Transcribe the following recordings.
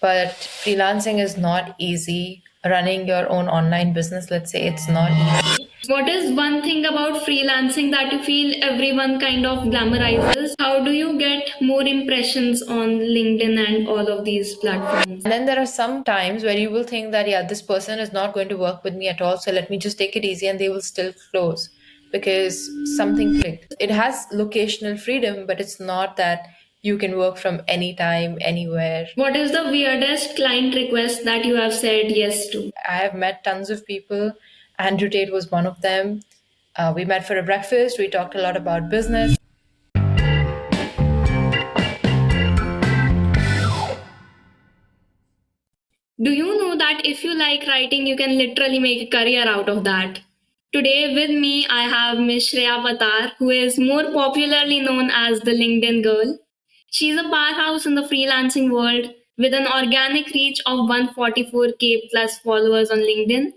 but freelancing is not easy. Running your own online business, let's say, it's not easy. What is one thing about freelancing that you feel everyone kind of glamorizes? How do you get more impressions on LinkedIn and all of these platforms? And then there are some times where you will think that, yeah, this person is not going to work with me at all. So let me just take it easy, and they will still close because something clicked. It has locational freedom, but it's not that you can work from anytime, anywhere. What is the weirdest client request that you have said yes to? I have met tons of people. Andrew Tate was one of them. We met for a breakfast. We talked a lot about business. Do you know that if you like writing, you can literally make a career out of that? Today with me, I have Miss Shreya Pattar, who is more popularly known as the LinkedIn girl. She's a powerhouse in the freelancing world with an organic reach of 144K plus followers on LinkedIn.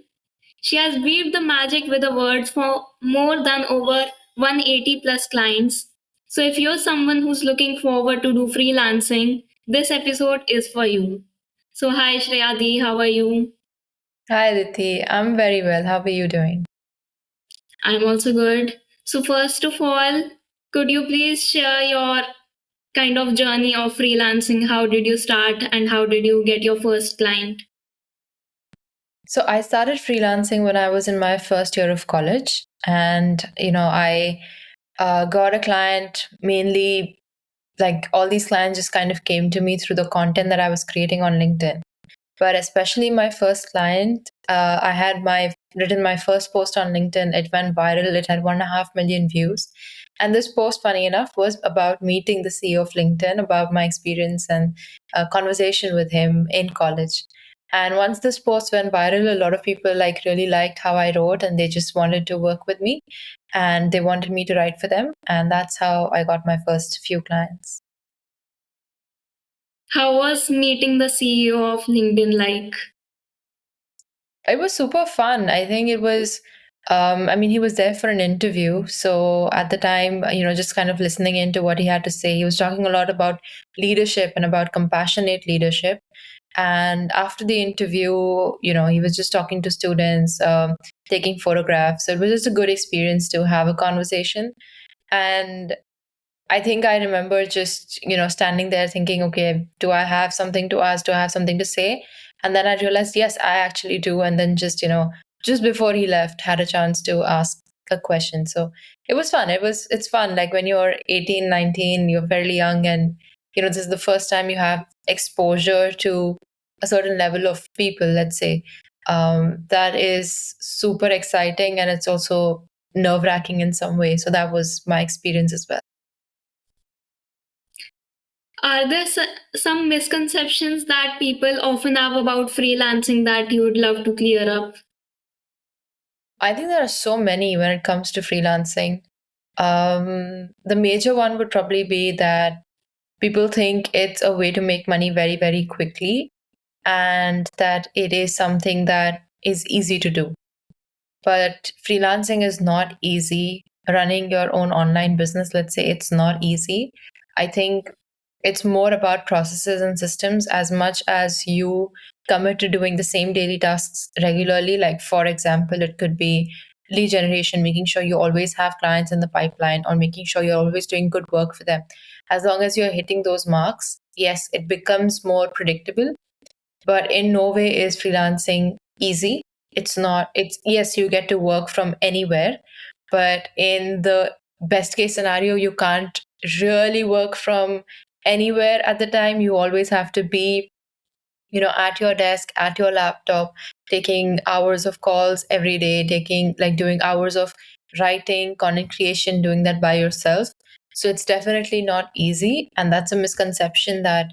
She has weaved the magic with the words for more than over 180 plus clients. So if you're someone who's looking forward to do freelancing, this episode is for you. So hi Shreyadi, how are you? Hi, Aditi. I'm very well. How are you doing? I'm also good. So first of all, could you please share your kind of journey of freelancing? How did you start and how did you get your first client? So I started freelancing when I was in my first year of college. And, I got a client mainly, like all these clients just kind of came to me through the content that I was creating on LinkedIn. But especially my first client, I had written my first post on LinkedIn. It went viral. It had 1.5 million views. And this post, funny enough, was about meeting the CEO of LinkedIn, about my experience and a conversation with him in college. And once this post went viral, a lot of people really liked how I wrote, and they just wanted to work with me, and they wanted me to write for them. And that's how I got my first few clients. How was meeting the CEO of LinkedIn like? It was super fun. I think it was, I mean, he was there for an interview. So at the time, just kind of listening into what he had to say, he was talking a lot about leadership and about compassionate leadership. And after the interview, he was just talking to students, taking photographs. So it was just a good experience to have a conversation. And I think I remember just, standing there thinking, okay, do I have something to ask? Do I have something to say? And then I realized, yes, I actually do. And then just, just before he left, had a chance to ask a question. So it was fun. It's fun. Like when you're 18, 19, you're fairly young, and, this is the first time you have exposure to a certain level of people, let's say. That is super exciting, and it's also nerve wracking in some way. So that was my experience as well. Are there some misconceptions that people often have about freelancing that you would love to clear up? I think there are so many when it comes to freelancing. The major one would probably be that people think it's a way to make money very, very quickly, and that it is something that is easy to do. But freelancing is not easy. Running your own online business, let's say, it's not easy. I think it's more about processes and systems as much as you commit to doing the same daily tasks regularly. Like, for example, it could be lead generation, making sure you always have clients in the pipeline, or making sure you're always doing good work for them. As long as you're hitting those marks, yes, it becomes more predictable. But in no way is freelancing easy. It's not, it's, yes, you get to work from anywhere, but in the best case scenario, you can't really work from anywhere at the time. You always have to be, at your desk, at your laptop, taking hours of calls every day, doing hours of writing, content creation, doing that by yourself. So it's definitely not easy. And that's a misconception that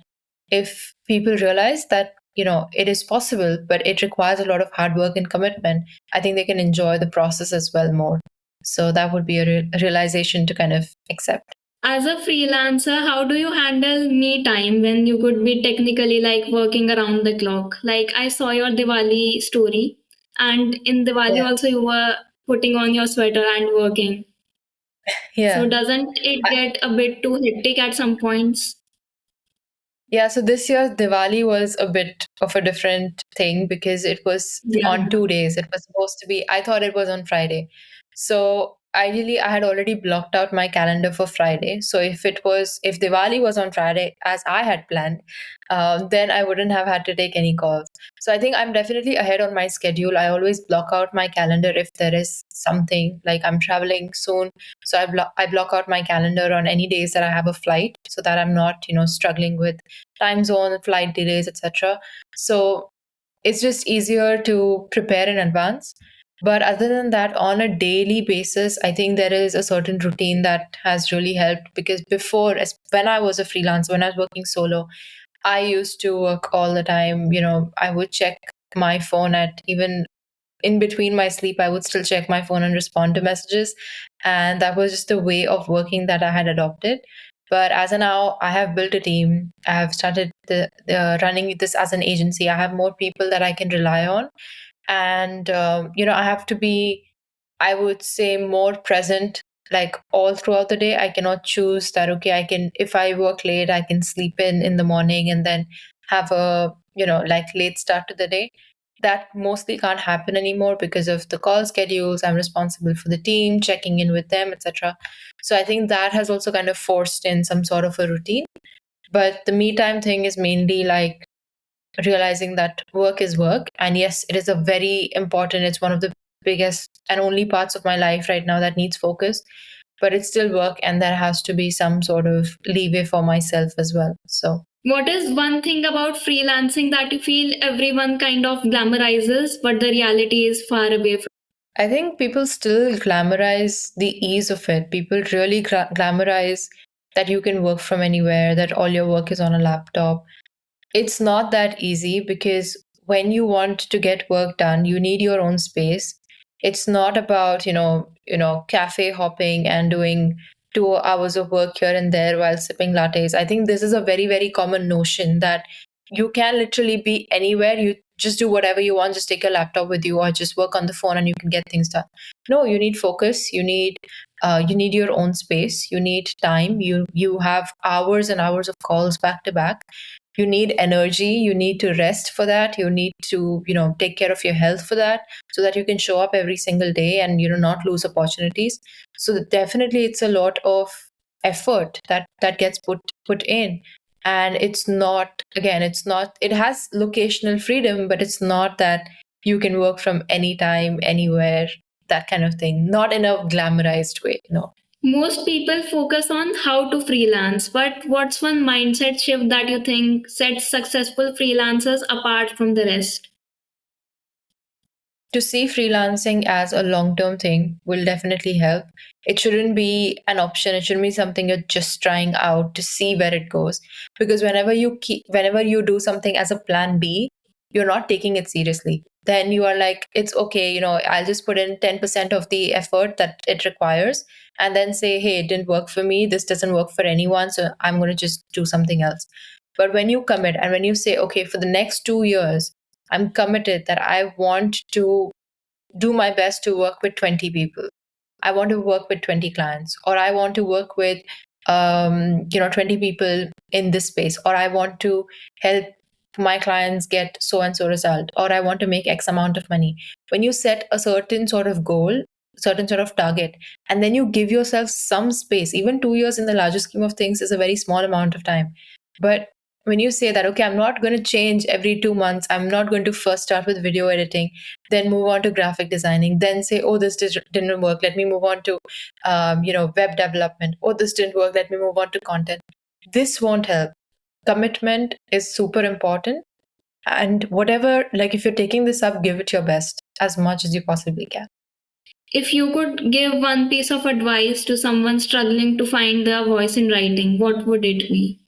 if people realize that, it is possible, but it requires a lot of hard work and commitment, I think they can enjoy the process as well more. So that would be a realization to kind of accept. As a freelancer, how do you handle me time when you could be technically like working around the clock? Like I saw your Diwali story, and in Diwali Yeah. also you were putting on your sweater and working. So Yeah. doesn't it get a bit too hectic at some points? Yeah, so this year Diwali was a bit of a different thing because it was Yeah. on 2 days. It was supposed to be, I thought it was on Friday. So ideally, I had already blocked out my calendar for Friday. So if Diwali was on Friday, as I had planned, then I wouldn't have had to take any calls. So I think I'm definitely ahead on my schedule. I always block out my calendar if there is something like I'm traveling soon. So I block out my calendar on any days that I have a flight so that I'm not, struggling with time zone, flight delays, etc. So it's just easier to prepare in advance. But other than that, on a daily basis, I think there is a certain routine that has really helped because before, when I was a freelancer, when I was working solo, I used to work all the time. I would check my phone at even in between my sleep, I would still check my phone and respond to messages. And that was just a way of working that I had adopted. But as of now, I have built a team. I have started running this as an agency. I have more people that I can rely on. And, I have to be, I would say, more present like all throughout the day. I cannot choose that, okay, if I work late, I can sleep in the morning and then have a, like late start to the day. That mostly can't happen anymore because of the call schedules. I'm responsible for the team, checking in with them, etc. So I think that has also kind of forced in some sort of a routine. But the me time thing is mainly like realizing that work is work. And yes, it is a very important, it's one of the biggest and only parts of my life right now that needs focus. But it's still work, and there has to be some sort of leeway for myself as well. So What is one thing about freelancing that you feel everyone kind of glamorizes, but the reality is far away from? I think people still glamorize the ease of it. People really glamorize that you can work from anywhere, that all your work is on a laptop. It's not that easy because when you want to get work done, you need your own space. It's not about, cafe hopping and doing 2 hours of work here and there while sipping lattes. I think this is a very, very common notion that you can literally be anywhere. You just do whatever you want, just take your laptop with you or just work on the phone and you can get things done. No, you need focus. You need your own space. You need time. You have hours and hours of calls back to back. You need energy. You need to rest for that. You need to take care of your health for that, so that you can show up every single day and not lose opportunities. So definitely it's a lot of effort that gets put in. And it's not, again, it has locational freedom, but it's not that you can work from anytime, anywhere, that kind of thing, not in a glamorized way, no. Most people focus on how to freelance, but what's one mindset shift that you think sets successful freelancers apart from the rest? To see freelancing as a long term thing will definitely help. It shouldn't be an option. It shouldn't be something you're just trying out to see where it goes. Because whenever you do something as a plan B, you're not taking it seriously. Then you are like, it's okay, I'll just put in 10% of the effort that it requires and then say, hey, it didn't work for me. This doesn't work for anyone. So I'm going to just do something else. But when you commit and when you say, okay, for the next 2 years, I'm committed that I want to do my best to work with 20 people. I want to work with 20 clients, or I want to work with 20 people in this space, or I want to help my clients get so and so result, or I want to make X amount of money. When you set a certain sort of goal, certain sort of target, and then you give yourself some space, even 2 years in the larger scheme of things is a very small amount of time. But when you say that, okay, I'm not going to change every 2 months, I'm not going to first start with video editing, then move on to graphic designing, then say, oh, this didn't work, let me move on to web development. Oh, this didn't work, let me move on to content. This won't help. Commitment is super important. And whatever, like if you're taking this up, give it your best as much as you possibly can. If you could give one piece of advice to someone struggling to find their voice in writing, what would it be?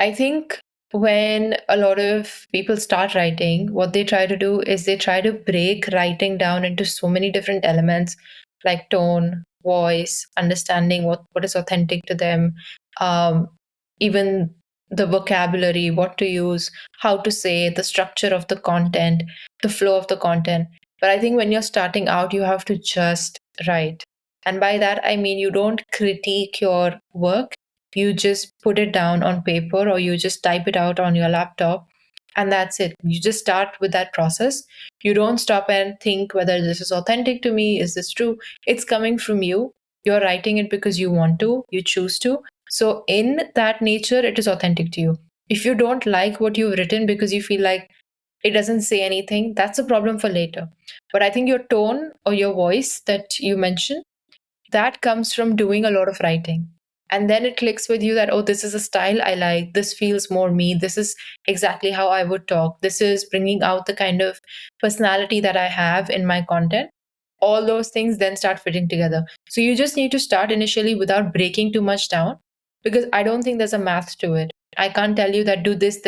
I think when a lot of people start writing, what they try to do is they try to break writing down into so many different elements like tone, voice, understanding what is authentic to them, um, even the vocabulary, what to use, how to say, the structure of the content, the flow of the content. But I think when you're starting out, you have to just write. And by that, I mean you don't critique your work, You just put it down on paper or you just type it out on your laptop, and that's it. You just start with that process. You don't stop and think whether this is authentic to me, is this true? It's coming from you. You're writing it because you want to, you choose to. So, in that nature, it is authentic to you. If you don't like what you've written because you feel like it doesn't say anything, that's a problem for later. But I think your tone or your voice that you mentioned, that comes from doing a lot of writing. And then it clicks with you that, oh, this is a style I like. This feels more me. This is exactly how I would talk. This is bringing out the kind of personality that I have in my content. All those things then start fitting together. So you just need to start initially without breaking too much down, because I don't think there's a math to it. I can't tell you that do this,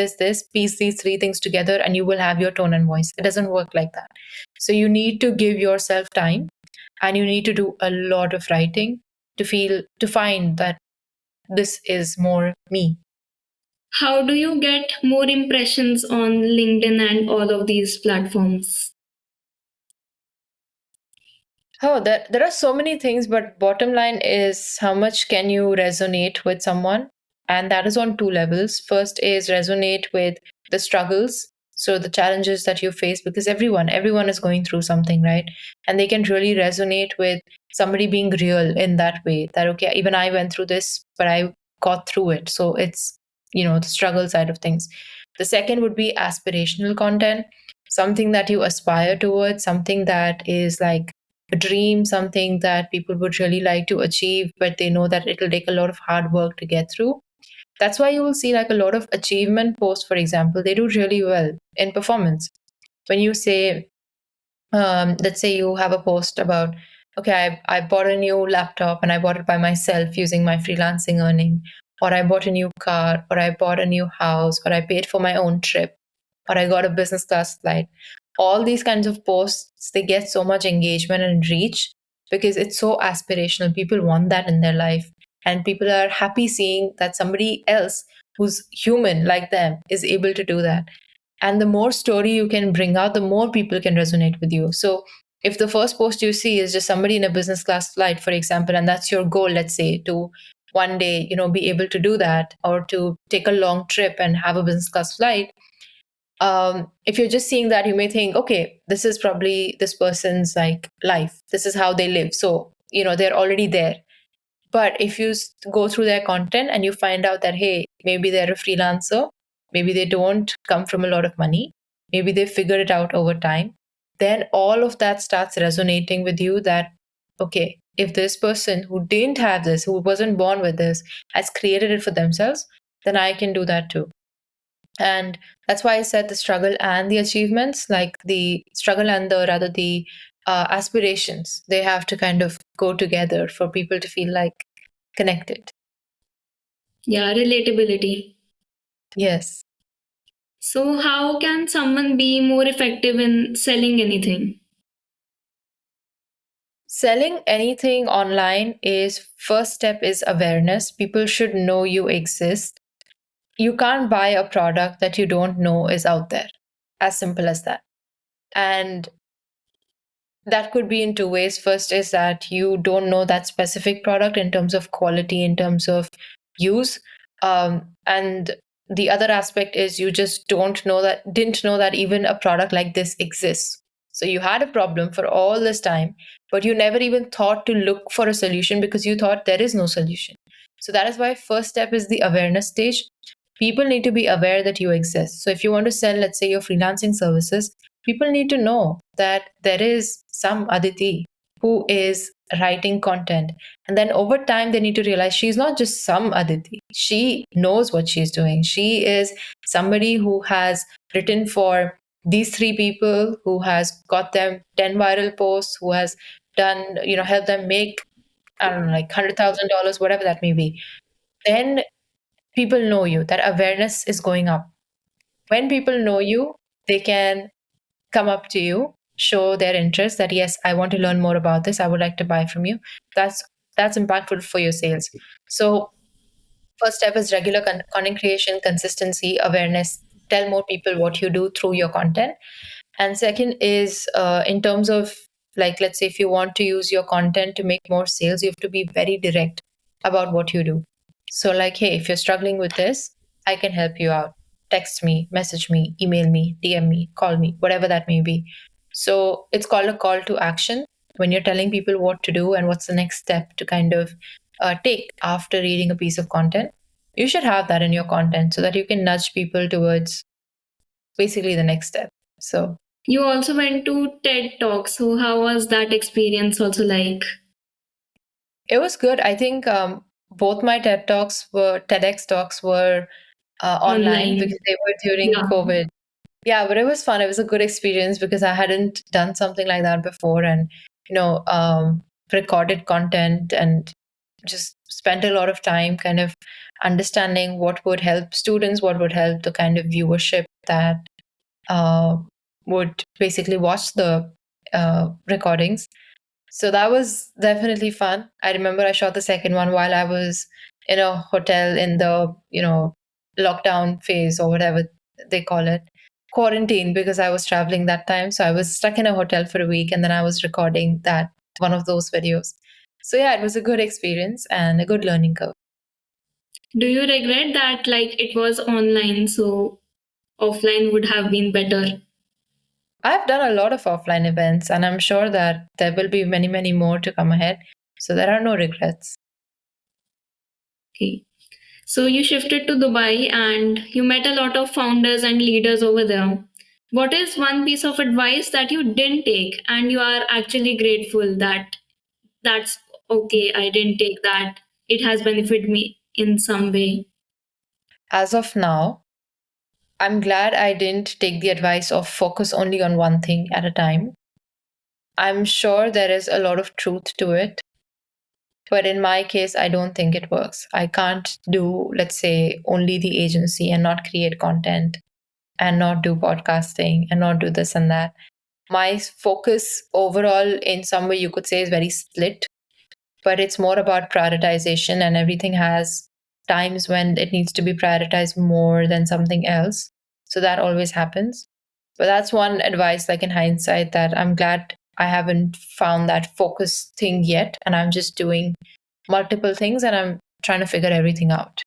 piece these three things together, and you will have your tone and voice. It doesn't work like that. So you need to give yourself time, and you need to do a lot of writing to find that this is more me. How do you get more impressions on LinkedIn and all of these platforms? Oh, there are so many things, but bottom line is how much can you resonate with someone? And that is on two levels. First is resonate with the struggles, so the challenges that you face, because everyone is going through something, right? And they can really resonate with somebody being real in that way. That okay, even I went through this, but I got through it. So it's, the struggle side of things. The second would be aspirational content, something that you aspire towards, something that is like a dream, something that people would really like to achieve, but they know that it'll take a lot of hard work to get through. That's why you will see like a lot of achievement posts, for example, they do really well in performance. When you say, let's say you have a post about, okay, I bought a new laptop and I bought it by myself using my freelancing earning, or I bought a new car, or I bought a new house, or I paid for my own trip, or I got a business class flight. All these kinds of posts, they get so much engagement and reach because it's so aspirational. People want that in their life. And people are happy seeing that somebody else who's human like them is able to do that. And the more story you can bring out, the more people can resonate with you. So if the first post you see is just somebody in a business class flight, for example, and that's your goal, let's say, to one day, be able to do that, or to take a long trip and have a business class flight. If you're just seeing that, you may think, okay, this is probably this person's like life. This is how they live. So, they're already there. But if you go through their content and you find out that, hey, maybe they're a freelancer, maybe they don't come from a lot of money, maybe they figured it out over time, then all of that starts resonating with you that, okay, if this person who didn't have this, who wasn't born with this, has created it for themselves, then I can do that too. And that's why I said the struggle and the achievements, like the struggle and the aspirations, they have to kind of go together for people to feel like connected. Yeah, relatability. Yes. So, how can someone be more effective in selling anything? Selling anything online is first step is awareness. People should know you exist. You can't buy a product that you don't know is out there. As simple as that. And that could be in two ways. First is that you don't know that specific product in terms of quality, in terms of use. And the other aspect is you just didn't know that even a product like this exists. So you had a problem for all this time, but you never even thought to look for a solution because you thought there is no solution. So that is why first step is the awareness stage. People need to be aware that you exist. So if you want to sell, let's say, your freelancing services, people need to know that there is some Aditi who is writing content. And then over time, they need to realize she's not just some Aditi. She knows what she's doing. She is somebody who has written for these three people, who has got them 10 viral posts, who has done, helped them make, I don't know, like $100,000, whatever that may be. Then people know you. That awareness is going up. When people know you, they can come up to you, show their interest that yes, I want to learn more about this. I would like to buy from you. That's impactful for your sales. So first step is regular content creation, consistency, awareness. Tell more people what you do through your content. And second is in terms of, like, let's say if you want to use your content to make more sales, you have to be very direct about what you do. So, like, hey, if you're struggling with this, I can help you out. Text me, message me, email me, DM me, call me, whatever that may be. So, it's called a call to action when you're telling people what to do and what's the next step to kind of take after reading a piece of content. You should have that in your content so that you can nudge people towards basically the next step. So, You also went to TED Talks. So, how was that experience also like? it was good. I think both my TEDx talks were online Online? because they were during Yeah. COVID. Yeah, but it was fun. It was a good experience because I hadn't done something like that before, and you know, recorded content and just spent a lot of time kind of understanding what would help students, what would help the kind of viewership that uh, would basically watch the recordings. So that was definitely fun. I remember I shot the second one while I was in a hotel in the, lockdown phase or whatever they call it, quarantine, because I was traveling that time. So I was stuck in a hotel for a week and then I was recording that one of those videos. So yeah, it was a good experience and a good learning curve. Do you regret that like it was online, so offline would have been better? I've done a lot of offline events and I'm sure that there will be many, many more to come ahead. So there are no regrets. Okay. So you shifted to Dubai and you met a lot of founders and leaders over there. What is one piece of advice that you didn't take and you are actually grateful that that's okay, I didn't take that. It has benefited me in some way. As of now, I'm glad I didn't take the advice of focus only on one thing at a time. I'm sure there is a lot of truth to it, but in my case, I don't think it works. I can't do, let's say, only the agency and not create content and not do podcasting and not do this and that. My focus overall, in some way, you could say, is very split, but it's more about prioritization, and everything has times when it needs to be prioritized more than something else. So that always happens. But that's one advice, like in hindsight, that I'm glad I haven't found that focus thing yet. And I'm just doing multiple things and I'm trying to figure everything out.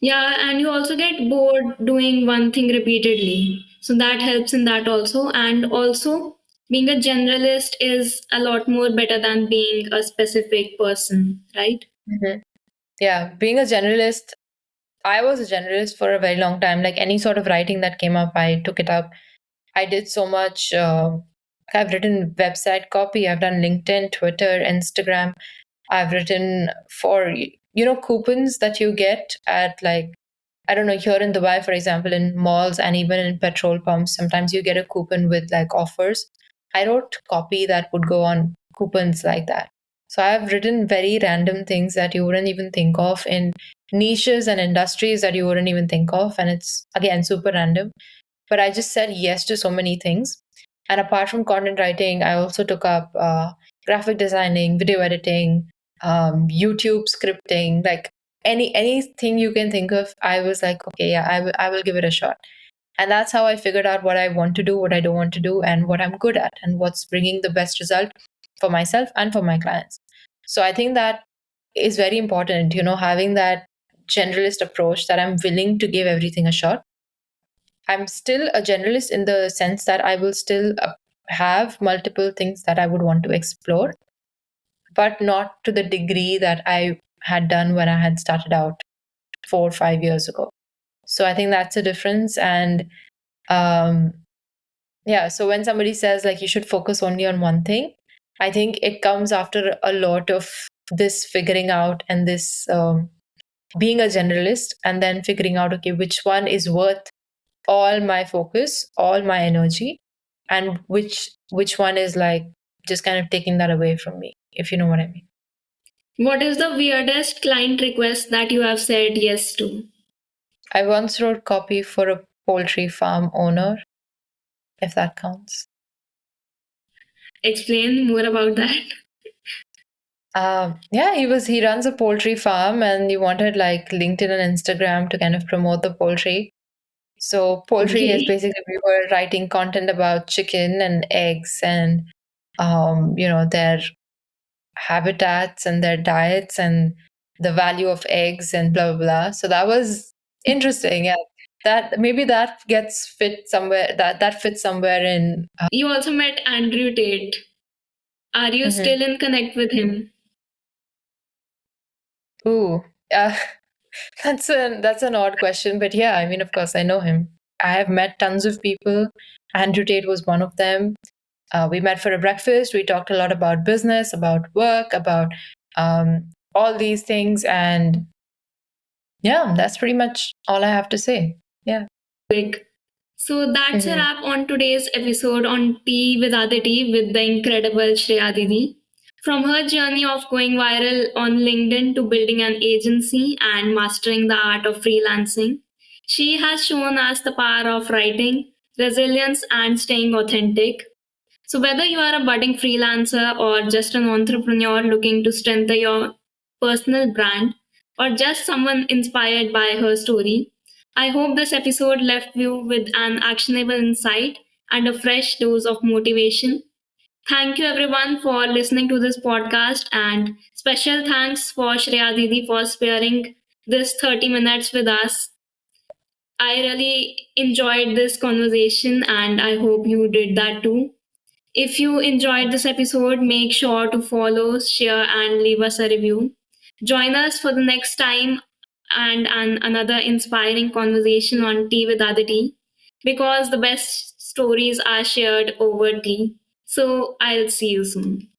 Yeah, and you also get bored doing one thing repeatedly. So that helps in that also. And also, being a generalist is a lot more better than being a specific person, right? Mhm. Yeah, being a generalist, I was a generalist for a very long time. Like any sort of writing that came up, I took it up. I did so much. I've written website copy, I've done LinkedIn, Twitter, Instagram. I've written for, coupons that you get at, like, I don't know, here in Dubai, for example, in malls and even in petrol pumps, sometimes you get a coupon with like offers. I wrote copy that would go on coupons like that. So I've written very random things that you wouldn't even think of in niches and industries that you wouldn't even think of. And it's, again, super random. But I just said yes to so many things. And apart from content writing, I also took up graphic designing, video editing, YouTube scripting, like anything you can think of. I was like, okay, yeah, I will give it a shot. And that's how I figured out what I want to do, what I don't want to do, and what I'm good at, and what's bringing the best result for myself and for my clients. So I think that is very important, having that generalist approach that I'm willing to give everything a shot. I'm still a generalist in the sense that I will still have multiple things that I would want to explore, but not to the degree that I had done when I had started out 4 or 5 years ago. So I think that's a difference. And um, yeah, so when somebody says like you should focus only on one thing, I think it comes after a lot of this figuring out and this being a generalist and then figuring out, okay, which one is worth all my focus, all my energy, and which one is like just kind of taking that away from me, if you know what I mean. What is the weirdest client request that you have said yes to? I once wrote copy for a poultry farm owner, if that counts. Explain more about that. Yeah, he runs a poultry farm and he wanted like LinkedIn and Instagram to kind of promote the poultry. So poultry is Okay. basically, we were writing content about chicken and eggs and their habitats and their diets and the value of eggs and blah blah blah. So that was interesting. Yeah, that maybe that gets fit somewhere. That fits somewhere in. You also met Andrew Tate. Are you Mhm. still in connect with him? Ooh, uh, that's an odd question, but yeah, I mean, of course, I know him. I have met tons of people. Andrew Tate was one of them. We met for a breakfast. We talked a lot about business, about work, about all these things, and yeah, that's pretty much all I have to say. Yeah. Quick. So that's a Hmm. wrap on today's episode on Tea with Aditi with the incredible Shreya Didi. From her journey of going viral on LinkedIn to building an agency and mastering the art of freelancing, she has shown us the power of writing, resilience, and staying authentic. So, whether you are a budding freelancer or just an entrepreneur looking to strengthen your personal brand, or just someone inspired by her story, I hope this episode left you with an actionable insight and a fresh dose of motivation. Thank you everyone for listening to this podcast, and special thanks for Shreya Didi for sparing this 30 minutes with us. I really enjoyed this conversation and I hope you did that too. If you enjoyed this episode, make sure to follow, share, and leave us a review. Join us for the next time and another inspiring conversation on Tea with Aditi because the best stories are shared over tea. So I'll see you soon.